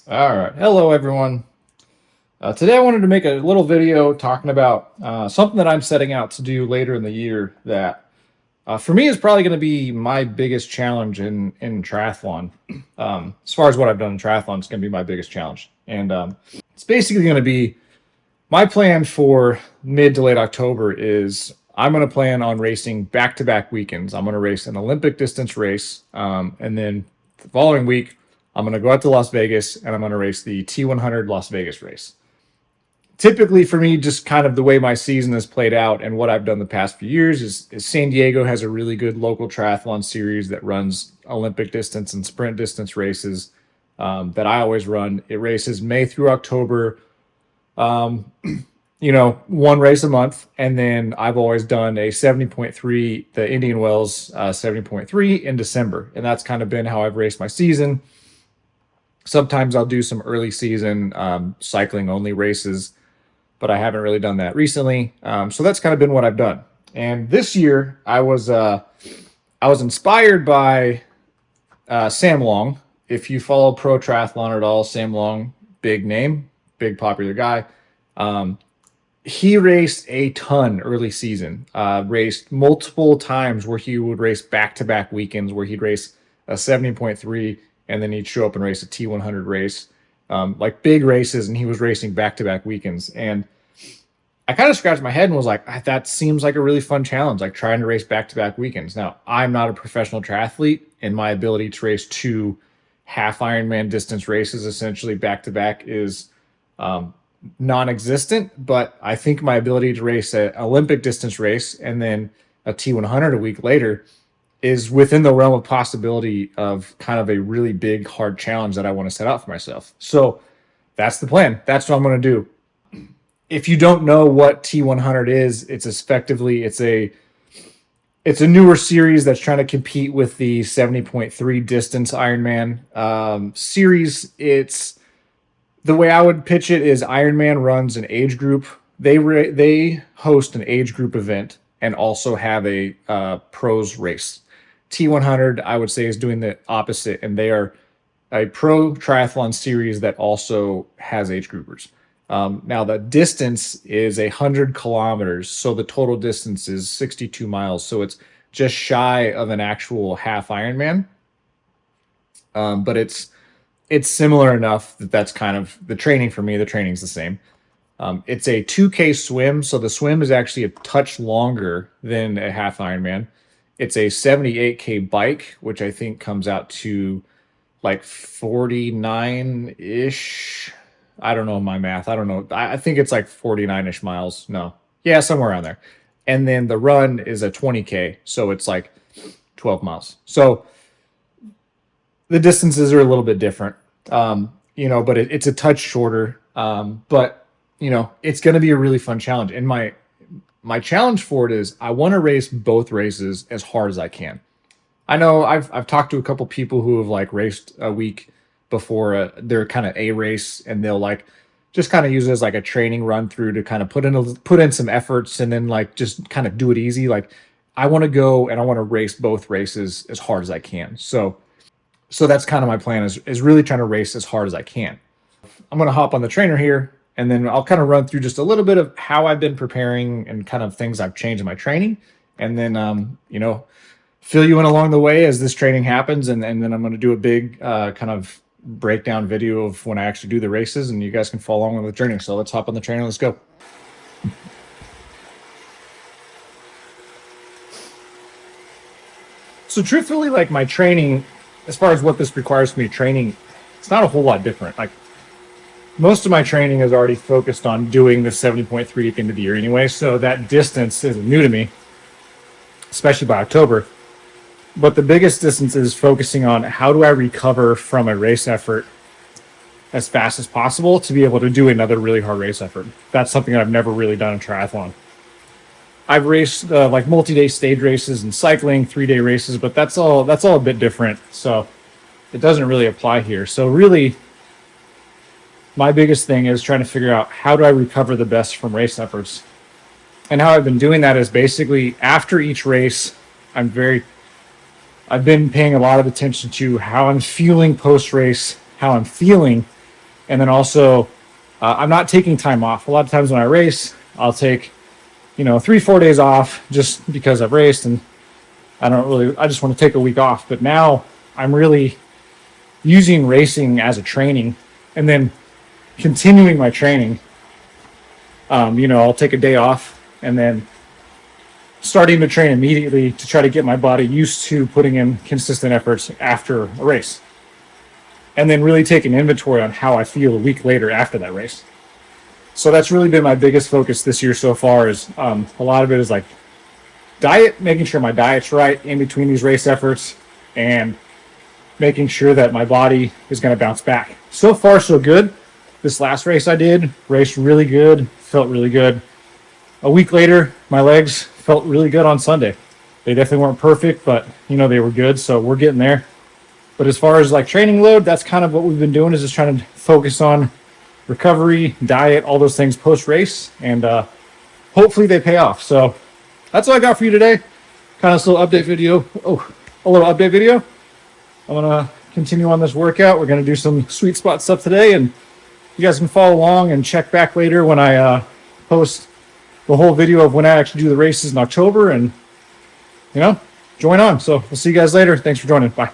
All right. Hello, everyone. Today I wanted to make a little video talking about something that I'm setting out to do later in the year that for me is probably going to be my biggest challenge in triathlon. As far as what I've done in triathlon, it's going to be my biggest challenge. And it's basically going to be my plan for mid to late October is I'm going to plan on racing back-to-back weekends. I'm going to race an Olympic distance race, and then the following week, I'm going to go out to Las Vegas and I'm going to race the T100 Las Vegas race. Typically, for me, just kind of the way my season has played out and what I've done the past few years is San Diego has a really good local triathlon series that runs Olympic distance and sprint distance races that I always run. It races May through October. Um, one race a month. And then I've always done a 70.3, the Indian Wells 70.3 in December. And that's kind of been how I've raced my season. Sometimes I'll do some early season cycling only races, but I haven't really done that recently. So that's kind of been what I've done. And this year I was inspired by Sam Long. If you follow Pro Triathlon at all, Sam Long, big name, big popular guy. He raced a ton early season, raced multiple times where he would race back-to-back weekends where he'd race a 70.3 and then he'd show up and race a T100 race, like big races, and he was racing back-to-back weekends. And I kind of scratched my head and was like, that seems like a really fun challenge, like trying to race back-to-back weekends. Now, I'm not a professional triathlete, and my ability to race two half Ironman distance races essentially back-to-back is non-existent, but I think my ability to race an Olympic distance race and then a T100 a week later is within the realm of possibility of kind of a really big, hard challenge that I want to set out for myself. So that's the plan. That's what I'm going to do. If you don't know what T100 is, it's a newer series that's trying to compete with the 70.3 distance Ironman series. It's the way I would pitch it is Ironman runs an age group. They host an age group event and also have a pros race. T100, I would say, is doing the opposite, and they are a pro triathlon series that also has age groupers. Now, the distance is 100 kilometers, so the total distance is 62 miles. So it's just shy of an actual half Ironman, but it's similar enough that that's kind of the training for me. The training's the same. It's a 2K swim, so the swim is actually a touch longer than a half Ironman. It's a 78K bike, which I think comes out to like 49-ish. I don't know my math. I don't know. I think it's like 49-ish miles. No. Yeah, somewhere around there. And then the run is a 20K, so it's like 12 miles. So the distances are a little bit different, but it's a touch shorter. But it's going to be a really fun challenge. And my challenge for it is I want to race both races as hard as I can. I know I've talked to a couple people who have like raced a week before their kind of a race, and they'll like just kind of use it as like a training run through to kind of put in some efforts and then like just kind of do it easy. Like I want to go and I want to race both races as hard as I can. So that's kind of my plan is really trying to race as hard as I can. I'm going to hop on the trainer here, and then I'll kind of run through just a little bit of how I've been preparing and kind of things I've changed in my training. And then, fill you in along the way as this training happens. And then I'm going to do a big kind of breakdown video of when I actually do the races, and you guys can follow along with the training. So let's hop on the trainer. Let's go. So truthfully, like my training, as far as what this requires me training, it's not a whole lot different. Like most of my training is already focused on doing the 70.3 at the end of the year anyway. So that distance isn't new to me, especially by October. But the biggest distance is focusing on how do I recover from a race effort as fast as possible to be able to do another really hard race effort. That's something I've never really done in triathlon. I've raced like multi-day stage races and cycling, 3-day races, but that's all a bit different. So it doesn't really apply here. So really, my biggest thing is trying to figure out how do I recover the best from race efforts. And how I've been doing that is basically after each race, I've been paying a lot of attention to how I'm feeling post-race, how I'm feeling, And then also, I'm not taking time off. A lot of times when I race, I'll take, 3-4 days off just because I've raced, and I just want to take a week off. But now I'm really using racing as a training and then continuing my training. I'll take a day off and then starting to train immediately to try to get my body used to putting in consistent efforts after a race. And then really take an inventory on how I feel a week later after that race. So that's really been my biggest focus this year so far, is a lot of it is like diet, making sure my diet's right in between these race efforts, and making sure that my body is going to bounce back. So far, so good. This last race I did, raced really good, felt really good. A week later, my legs felt really good on Sunday. They definitely weren't perfect, but they were good, so we're getting there. But as far as like training load, that's kind of what we've been doing, is just trying to focus on recovery, diet, all those things post-race, and hopefully they pay off. So that's all I got for you today. Kind of a little update video. I'm going to continue on this workout. We're going to do some sweet spot stuff today, and you guys can follow along and check back later when I post the whole video of when I actually do the races in October, and join on. So we'll see you guys later. Thanks for joining. Bye.